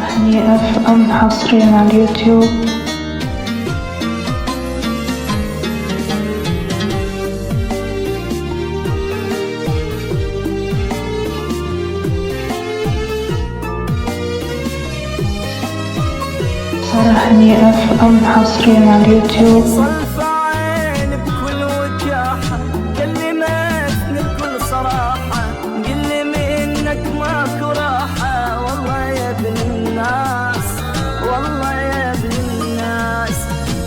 فرحني اف ام حصريا على اليوتيوب. فرحني اف ام حصريا على اليوتيوب. والله يا ابن الناس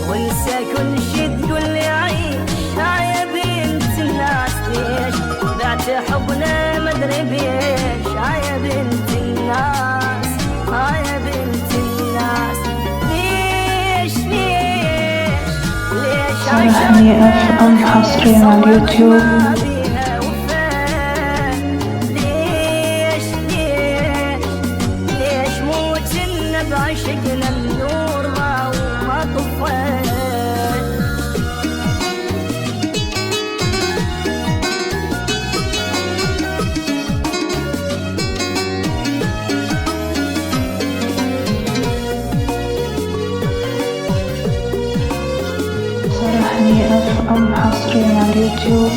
وانسى كل شي تقول لي عيش يا بنت الناس. ليش بعت حبنا مدري بيش يا بنت الناس يا بنت الناس. ليش فرحني اف ام حصريا على اليوتيوب. بعشقنا النور ما طفيت. فرحني اف ام حصريا على اليوتيوب.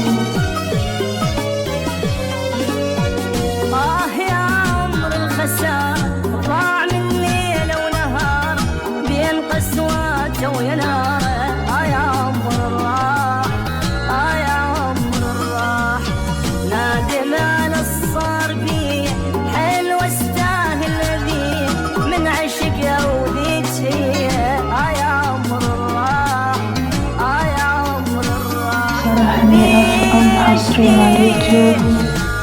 يا عمر الخسارة ضاع مني ويا ناره. يا عمر راح يا عمر راح. نادم على الصار بيه حلوة استاهل بيه من عشق يا وليت هي. يا عمر راح يا عمر راح. فرحني اف ام حصريا على اليوتيوب.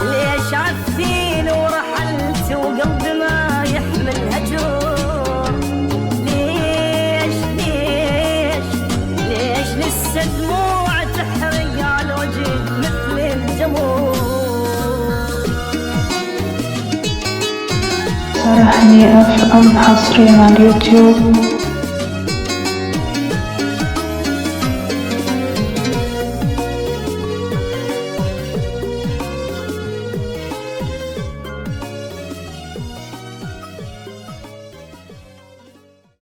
ليش عفين ورحلت وقلبي ما يحمل هجور. لسه دموع تحرق على الوجه مثل الجمور. فرحني اف ام حصريا على اليوتيوب.